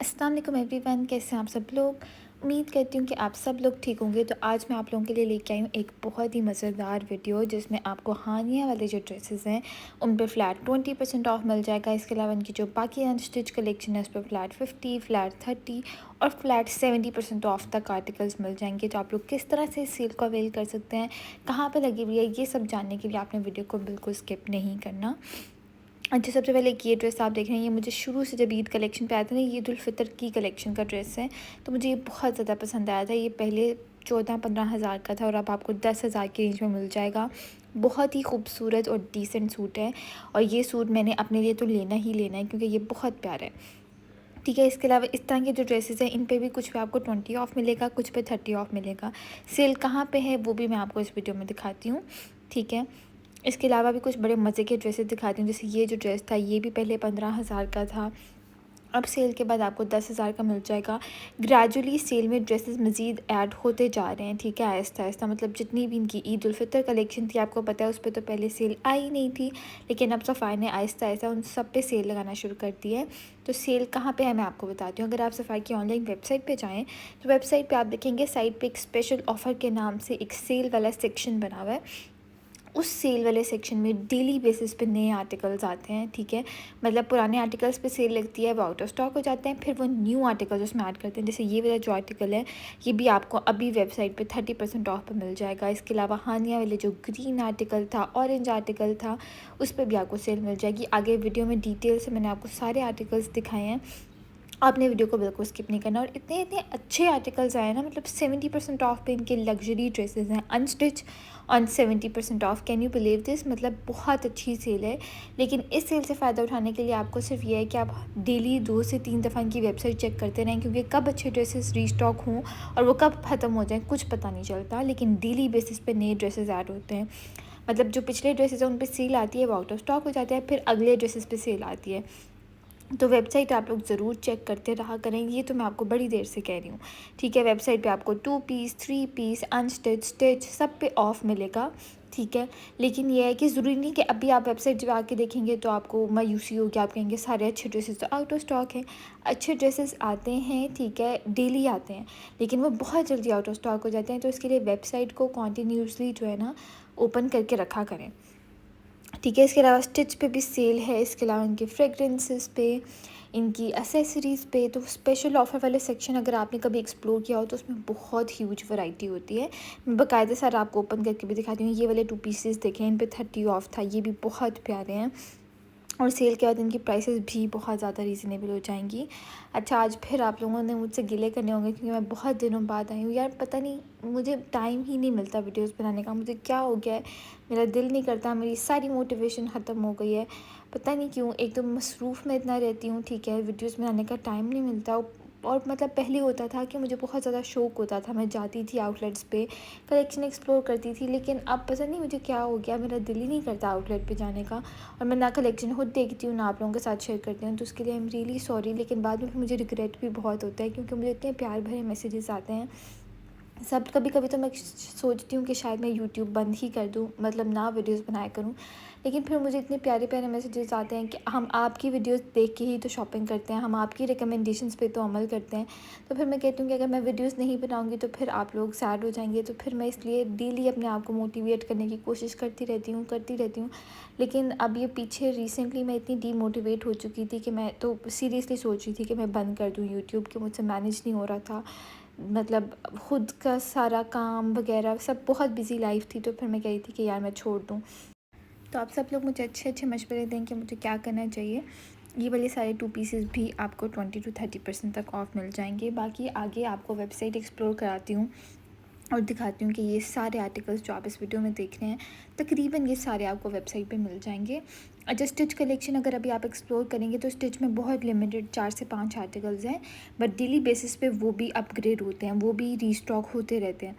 अस्सलाम वालेकुम एवरीवन, कैसे हैं आप सब लोग। उम्मीद करती हूँ कि आप सब लोग ठीक होंगे। तो आज मैं आप लोगों के लिए लेके आई हूँ एक बहुत ही मज़ेदार वीडियो, जिसमें आपको हानिया वाले जो ड्रेसेस हैं उन पे फ्लैट 20% ऑफ मिल जाएगा। इसके अलावा इनकी जो बाकी अनस्टिच कलेक्शन है उस पर फ्लैट 50, फ्लैट 30 और फ्लैट 70% ऑफ तक आर्टिकल्स मिल जाएंगे। तो आप लोग किस तरह से इस सेल को अवेल कर सकते हैं, कहाँ पर लगी हुई है, ये सब जानने के लिए आपने वीडियो को बिल्कुल स्किप नहीं करना। अच्छा, सबसे पहले एक ये ड्रेस आप देख रहे हैं, ये मुझे शुरू से जब ईद कलेक्शन पे आया था ना, ये ईद उल फितर की कलेक्शन का ड्रेस है, तो मुझे ये बहुत ज़्यादा पसंद आया था। ये पहले 14-15 हज़ार का था और अब आपको 10 हज़ार की रेंज में मिल जाएगा। बहुत ही खूबसूरत और डिसेंट सूट है, और ये सूट मैंने अपने लिए तो लेना ही लेना है क्योंकि ये बहुत प्यारा है। ठीक है, इसके अलावा इस तरह के जो ड्रेसेस हैं इन पे भी कुछ पे आपको 20 ऑफ मिलेगा, कुछ पे 30 ऑफ मिलेगा। सेल कहाँ पे है वो भी मैं आपको इस वीडियो में दिखाती हूँ। ठीक है, इसके अलावा भी कुछ बड़े मज़े के ड्रेसेस दिखाती हूँ। जैसे ये जो ड्रेस था ये भी पहले 15 हज़ार का था, अब सेल के बाद आपको 10 हज़ार का मिल जाएगा। ग्रेजुअली सेल में ड्रेसेस मज़ीद ऐड होते जा रहे हैं। ठीक है, आहिस्ता आहिस्ता, मतलब जितनी भी इनकी ईद उल फितर कलेक्शन थी आपको पता है उस पर तो पहले सेल आई नहीं थी, लेकिन अब सफ़ाई ने आहिस्ता आहिस्ता उन सब पे सेल लगाना शुरू कर दी है। तो सेल कहाँ पे है मैं आपको बताती हूँ। अगर आप सफ़ाई की ऑनलाइन वेबसाइट पे जाएँ तो वेबसाइट पे आप देखेंगे साइट पे एक स्पेशल ऑफ़र के नाम से एक सेल वाला सेक्शन बना हुआ है। उस सेल वाले सेक्शन में डेली बेसिस पे नए आर्टिकल्स आते हैं। ठीक है, मतलब पुराने आर्टिकल्स पे सेल लगती है, वो आउट ऑफ स्टॉक हो जाते हैं, फिर वो न्यू आर्टिकल्स उसमें ऐड करते हैं। जैसे ये वाला जो आर्टिकल है ये भी आपको अभी वेबसाइट पे 30% ऑफ पे मिल जाएगा। इसके अलावा हानिया वाले जो ग्रीन आर्टिकल था, ऑरेंज आर्टिकल था, उस पर भी आपको सेल मिल जाएगी। आगे वीडियो में डिटेल से मैंने आपको सारे आर्टिकल्स दिखाए हैं, आपने वीडियो को बिल्कुल स्किप नहीं करना। और इतने इतने अच्छे आर्टिकल्स आए ना, मतलब 70% ऑफ पे इनके लग्जरी ड्रेसेस हैं unstitch on 70% of. Can you believe this, मतलब बहुत अच्छी सेल है। लेकिन इस सेल से फ़ायदा उठाने के लिए आपको सिर्फ ये है कि आप डेली 2 से 3 दफ़ा इनकी वेबसाइट चेक करते रहें, क्योंकि कब अच्छे ड्रेसेस रीस्टॉक हों और वो कब ख़त्म हो जाएँ कुछ पता नहीं चलता। लेकिन डेली बेसिस पे नए ड्रेसेस ऐड होते हैं। मतलब जो पिछले ड्रेसेस हैं उन पे सेल आती है, वो आउट ऑफ स्टॉक हो जाते हैं, फिर अगले ड्रेसेस पे सेल आती है। तो वेबसाइट आप लोग ज़रूर चेक करते रहा करें, ये तो मैं आपको बड़ी देर से कह रही हूँ। ठीक है, वेबसाइट पे आपको 2 पीस, 3 पीस, अनस्टिच, स्टिच सब पे ऑफ़ मिलेगा। ठीक है, लेकिन ये है कि ज़रूरी नहीं कि अभी आप वेबसाइट जब आके देखेंगे तो आपको मायूसी होगी, आप कहेंगे सारे अच्छे ड्रेसेस तो आउट ऑफ स्टॉक हैं। अच्छे ड्रेसेस आते हैं, ठीक है, डेली आते हैं, लेकिन वो बहुत जल्दी आउट ऑफ स्टॉक हो जाते हैं। तो इसके लिए वेबसाइट को कॉन्टीन्यूसली जो है ना ओपन करके रखा करें। ठीक है, इसके अलावा स्टिच पे भी सेल है। इसके अलावा इनके फ्रेगरेंसेस पे, इनकी एसेसरीज़ पे तो स्पेशल ऑफ़र वाले सेक्शन अगर आपने कभी एक्सप्लोर किया हो तो उसमें बहुत ह्यूज वैरायटी होती है। मैं बाकायदा सर आपको ओपन करके भी दिखाती हूँ। ये वाले 2 पीसेस देखें, इन पे 30 ऑफ था, ये भी बहुत प्यारे हैं, और सेल के बाद इनकी प्राइसेस भी बहुत ज़्यादा रीज़नेबल हो जाएंगी। अच्छा, आज फिर आप लोगों ने मुझसे गिले करने होंगे क्योंकि मैं बहुत दिनों बाद आई हूँ। यार पता नहीं, मुझे टाइम ही नहीं मिलता वीडियोस बनाने का, मुझे क्या हो गया है, मेरा दिल नहीं करता, मेरी सारी मोटिवेशन ख़त्म हो गई है। पता नहीं क्यों, एक तो मसरूफ़ में इतना रहती हूँ, ठीक है, वीडियोस बनाने का टाइम नहीं मिलता। और मतलब पहले होता था कि मुझे बहुत ज़्यादा शौक़ होता था, मैं जाती थी आउटलेट्स पे, कलेक्शन एक्सप्लोर करती थी, लेकिन अब पता नहीं मुझे क्या हो गया, मेरा दिल ही नहीं करता आउटलेट पे जाने का। और मैं ना कलेक्शन खुद देखती हूँ ना आप लोगों के साथ शेयर करती हूँ, तो उसके लिए आई एम रियली सॉरी। लेकिन बाद में फिर मुझे रिग्रेट भी बहुत होता है क्योंकि मुझे इतने प्यार भरे मैसेजेस आते हैं सब। कभी कभी तो मैं सोचती हूँ कि शायद मैं यूट्यूब बंद ही कर दूँ, मतलब ना वीडियोस बनाया करूँ। लेकिन फिर मुझे इतने प्यारे प्यारे मैसेजेस आते हैं कि हम आपकी वीडियोस देख के ही तो शॉपिंग करते हैं, हम आपकी रिकमेंडेशंस पे तो अमल करते हैं। तो फिर मैं कहती हूँ कि अगर मैं वीडियोस नहीं बनाऊँगी तो फिर आप लोग सैड हो जाएंगे। तो फिर मैं इसलिए डेली अपने आप को मोटिवेट करने की कोशिश करती रहती हूँ। लेकिन अब ये पीछे रिसेंटली मैं इतनी डीमोटिवेट हो चुकी थी कि मैं तो सीरियसली सोच रही थी कि मैं बंद कर दूँ यूट्यूब, कि मुझसे मैनेज नहीं हो रहा था। मतलब खुद का सारा काम वगैरह सब, बहुत बिज़ी लाइफ थी, तो फिर मैं कह रही थी कि यार मैं छोड़ दूँ। तो आप सब लोग मुझे अच्छे अच्छे मशवरे दें कि मुझे क्या करना चाहिए। ये वाले सारे 2 पीसेस भी आपको 20 to 30% तक ऑफ मिल जाएंगे। बाकी आगे आपको वेबसाइट एक्सप्लोर कराती हूँ और दिखाती हूँ कि ये सारे आर्टिकल्स जो आप इस वीडियो में देख रहे हैं तकरीबन ये सारे आपको वेबसाइट पे मिल जाएंगे। अच्छा, स्टिच कलेक्शन अगर अभी आप एक्सप्लोर करेंगे तो स्टिच में बहुत लिमिटेड 4 से 5 आर्टिकल्स हैं, बट डेली बेसिस पे वो भी अपग्रेड होते हैं, वो भी रीस्टॉक होते रहते हैं।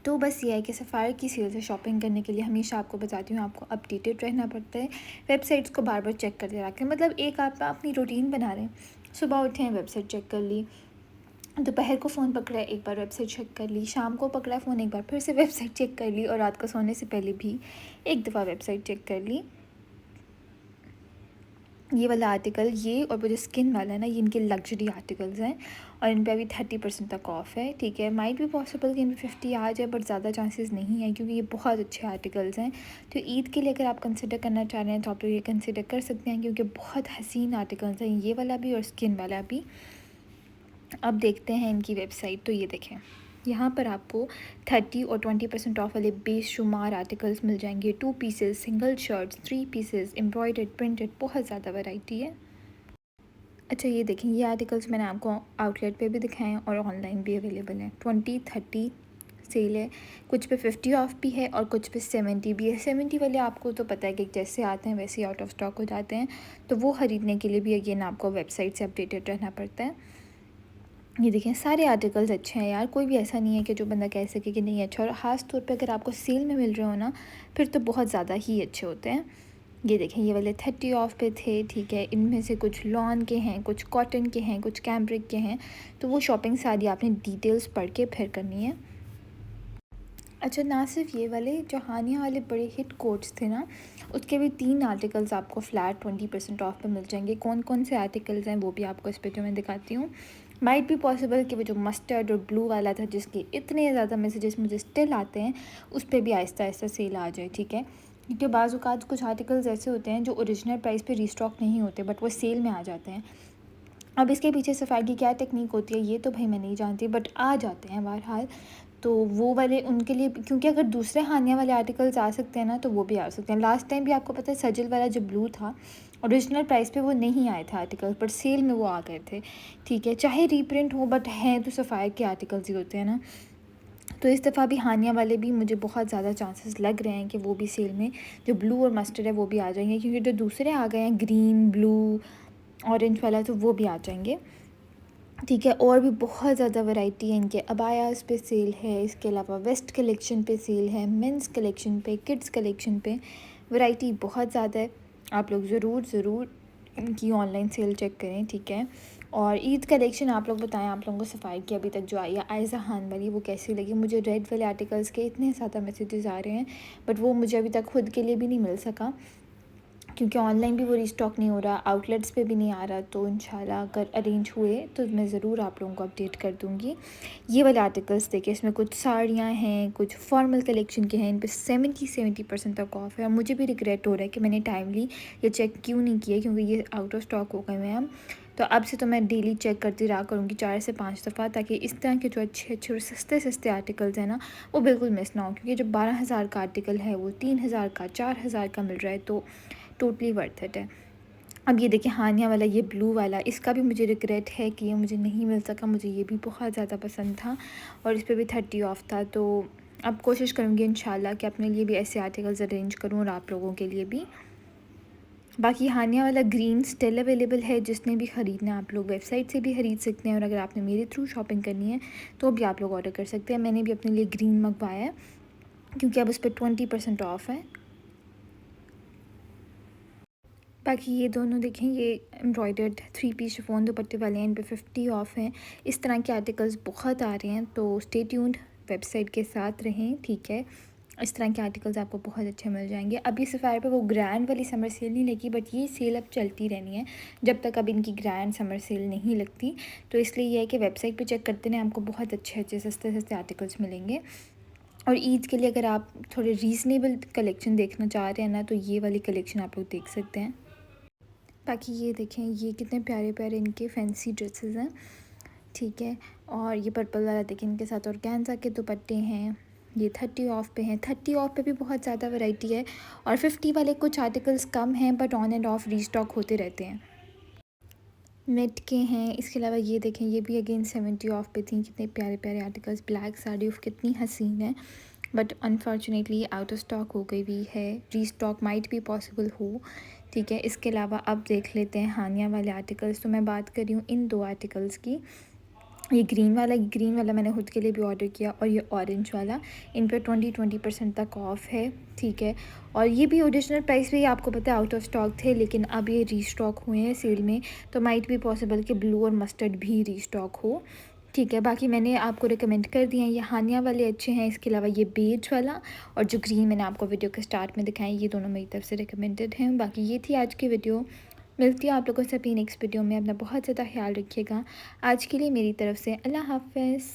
तो बस ये है कि सफ़ायर की सेल से शॉपिंग करने के लिए हमेशा आपको बताती हूँ, आपको अपडेटेड रहना पड़ता है, वेबसाइट्स को बार बार चेक करते रखें। मतलब एक आप अपनी रूटीन बना रहे हैं, सुबह उठे हैं वेबसाइट चेक कर ली, दोपहर को फ़ोन पकड़ा है एक बार वेबसाइट चेक कर ली, शाम को पकड़ा फ़ोन एक बार फिर से वेबसाइट चेक कर ली, और रात को सोने से पहले भी एक दफ़ा वेबसाइट चेक कर ली। ये वाला आर्टिकल, ये और वो जो स्किन वाला है ना, ये इनके लग्जरी आर्टिकल्स हैं और इन पे अभी 30% तक ऑफ़ है, ठीक है। माइट भी पॉसिबल कि इन पे 50 आ जाए, बट ज़्यादा चांसेस नहीं है क्योंकि ये बहुत अच्छे आर्टिकल्स हैं। तो ईद के लिए अगर आप कंसिडर करना चाह रहे हैं तो आप लोग ये कंसिडर कर सकते हैं क्योंकि बहुत हसीन आर्टिकल्स हैं, ये वाला भी और स्किन वाला भी। अब देखते हैं इनकी वेबसाइट। तो ये देखें, यहाँ पर आपको 30 और 20% ऑफ वाले बेशुमार आर्टिकल्स मिल जाएंगे। 2 pieces, single shirts, 3 pieces, embroidered, printed, बहुत ज़्यादा वैरायटी है। अच्छा ये देखें, ये आर्टिकल्स मैंने आपको आउटलेट पे भी दिखाए हैं और ऑनलाइन भी अवेलेबल हैं। 20-30 सेल है, कुछ पे 50 ऑफ भी है और कुछ पे 70 भी है। 70 वाले आपको तो पता है कि जैसे आते हैं वैसे ही आउट ऑफ स्टॉक हो जाते हैं, तो वो ख़रीदने के लिए भी अगेन आपको वेबसाइट से अपडेटेड रहना पड़ता है। ये देखें, सारे आर्टिकल्स अच्छे हैं यार, कोई भी ऐसा नहीं है कि जो बंदा कह सके कि नहीं अच्छा। और ख़ास तौर पे अगर आपको सेल में मिल रहे हो ना, फिर तो बहुत ज़्यादा ही अच्छे होते हैं। ये देखें, ये वाले 30 ऑफ पे थे, ठीक है। इनमें से कुछ लॉन के हैं, कुछ कॉटन के हैं, कुछ कैम्ब्रिक के हैं। तो वो शॉपिंग सारी आपने डिटेल्स पढ़ के फिर करनी है। अच्छा, ना सिर्फ ये वाले, जो हानिया वाले बड़े हिट कोट्स थे ना, उसके भी 3 आर्टिकल्स आपको फ्लैट 20% ऑफ पे मिल जाएंगे। कौन कौन से आर्टिकल्स हैं वो भी आपको इस वीडियो में दिखाती हूँ। माइट भी पॉसिबल कि वो जो मस्टर्ड और ब्लू वाला था, जिसके इतने ज़्यादा मैसेजेस मुझे स्टिल आते हैं, उस पर भी आहिस्ता आहिस्ता सेल आ जाए, ठीक है। क्योंकि बाज़ औक़ात कुछ आर्टिकल्स ऐसे होते हैं जो ओरिजिनल प्राइस पे रीस्टॉक नहीं होते, बट वो सेल में आ जाते हैं। अब इसके पीछे सफ़ाई की क्या टेक्निक होती है ये तो भाई मैं नहीं जानती, बट आ जाते हैं बहरहाल। तो वो वाले उनके लिए, क्योंकि अगर दूसरे हानिया वाले आर्टिकल्स आ सकते हैं ना, तो वो भी आ सकते हैं। लास्ट टाइम भी आपको पता है सजल वाला जो ब्लू था, ओरिजिनल प्राइस पे वो नहीं आए थे आर्टिकल्स, बट सेल में वो आ गए थे, ठीक है। चाहे रीप्रिंट हो, बट हैं तो सफ़ाई के आर्टिकल्स ही होते हैं ना। तो इस दफ़ा भी हानिया वाले भी मुझे बहुत ज़्यादा चांसेस लग रहे हैं कि वो भी सेल में, जो ब्लू और मस्टर्ड है वो भी आ जाएंगे, क्योंकि जो दूसरे आ गए हैं ग्रीन, ब्लू, ऑरेंज वाला, तो वो भी आ जाएंगे, ठीक है। और भी बहुत ज़्यादा वैरायटी है इनके। अबायास पे सेल है, इसके अलावा वेस्ट कलेक्शन पे सेल है, मेंस कलेक्शन पे, किड्स कलेक्शन पे, वैरायटी बहुत ज़्यादा है। आप लोग ज़रूर इनकी ऑनलाइन सेल चेक करें, ठीक है। और ईद कलेक्शन आप लोग बताएं, आप लोगों को सफ़ाई की अभी तक जो आई है आयज़ा खान वाली, वो कैसी लगी। मुझे रेड वाले आर्टिकल्स के इतने ज़्यादा मैसेजेस आ रहे हैं, बट वो मुझे अभी तक खुद के लिए भी नहीं मिल सका, क्योंकि ऑनलाइन भी वो रीस्टॉक नहीं हो रहा, आउटलेट्स पे भी नहीं आ रहा। तो इंशाल्लाह अगर अरेंज हुए तो मैं ज़रूर आप लोगों को अपडेट कर दूँगी। ये वाले आर्टिकल्स देखिए, इसमें कुछ साड़ियाँ हैं, कुछ फॉर्मल कलेक्शन के हैं, इन पे 70% तक ऑफ़ है। और मुझे भी रिग्रेट हो रहा है कि मैंने टाइमली ये चेक क्यों नहीं किया, क्योंकि ये आउट ऑफ स्टॉक हो गए हैं अब। तो अब से तो मैं डेली चेक करती रहा करूँगी 4 से 5 दफ़ा, ताकि इस तरह के जो अच्छे और सस्ते आर्टिकल्स हैं ना, वो बिल्कुल मिस ना हो। क्योंकि जो 12,000 का आर्टिकल है वो 3,000 का, 4,000 का मिल रहा है, तो टोटली वर्थ इट है। अब ये देखिए, हानिया वाला, ये ब्लू वाला, इसका भी मुझे रिग्रेट है कि ये मुझे नहीं मिल सका। मुझे ये भी बहुत ज़्यादा पसंद था और इस पे भी 30 ऑफ था। तो अब कोशिश करूँगी इंशाल्लाह कि अपने लिए भी ऐसे आर्टिकल्स अरेंज करूँ और आप लोगों के लिए भी। बाकी हानिया वाला ग्रीन स्टिल अवेलेबल है, जिसने भी ख़रीदना है आप लोग वेबसाइट से भी ख़रीद सकते हैं, और अगर आपने मेरे थ्रू शॉपिंग करनी है तो भी आप लोग ऑर्डर कर सकते हैं। मैंने भी अपने लिए ग्रीन मंगवाया है क्योंकि अब उस पर 20% ऑफ़ है। बाकी ये दोनों देखें, ये एम्ब्रॉयडर्ड 3 पीस शिफॉन दुपट्टे वाले हैं, इन पे 50 ऑफ़ हैं। इस तरह के आर्टिकल्स बहुत आ रहे हैं, तो स्टे ट्यून्ड, वेबसाइट के साथ रहें, ठीक है। इस तरह के आर्टिकल्स आपको बहुत अच्छे मिल जाएंगे। अब ये सफ़ायर पे वो ग्रैंड वाली समर सेल नहीं लगी, बट ये सेल अब चलती रहनी है जब तक अब इनकी ग्रैंड समर सेल नहीं लगती। तो इसलिए यह है कि वेबसाइट पे चेक करते रहें, आपको बहुत अच्छे सस्ते आर्टिकल्स मिलेंगे। और ईद के लिए अगर आप थोड़े रीज़नेबल कलेक्शन देखना चाह रहे हैं ना, तो ये वाली कलेक्शन आप लोग देख सकते हैं। बाकी ये देखें, ये कितने प्यारे प्यारे इनके फैंसी ड्रेसेस हैं, ठीक है। और ये पर्पल वाला देखें, इनके साथ ऑर्गेन्जा के दुपट्टे हैं। ये 30 ऑफ पे हैं। 30 ऑफ पे भी बहुत ज़्यादा वैरायटी है, और 50 वाले कुछ आर्टिकल्स कम हैं, but on end of restock होते रहते हैं। नेट के हैं। इसके अलावा ये देखें, ये भी अगेन 70 ऑफ पे थी। कितने प्यारे प्यारे आर्टिकल्स। ब्लैक साड़ी कितनी हसीन है, but unfortunately out of stock हो गई भी है। रीस्टॉक माइट भी पॉसिबल हो, ठीक है। इसके अलावा अब देख लेते हैं हानिया वाले आर्टिकल्स। तो मैं बात कर रही हूँ इन 2 आर्टिकल्स की। ये ग्रीन वाला मैंने खुद के लिए भी ऑर्डर किया, और ये ऑरेंज वाला, इन पर 20% तक ऑफ़ है, ठीक है। और ये भी ओरिजिनल प्राइस पे ही आपको पता है आउट ऑफ स्टॉक थे, लेकिन अब ये रीस्टॉक हुए हैं सेल में। तो माइट भी पॉसिबल कि ब्लू और मस्टर्ड भी रीस्टॉक हो, ठीक है। बाकी मैंने आपको रिकमेंड कर दिए हैं, ये हानिया वाले अच्छे हैं। इसके अलावा ये बेज वाला और जो ग्रीन मैंने आपको वीडियो के स्टार्ट में दिखाएं, ये दोनों मेरी तरफ से रिकमेंडेड हैं। बाकी ये थी आज की वीडियो। मिलती हूँ आप लोगों से अपनी नेक्स्ट वीडियो में। अपना बहुत ज़्यादा ख्याल रखिएगा। आज के लिए मेरी तरफ से अल्लाह हाफ़िज़।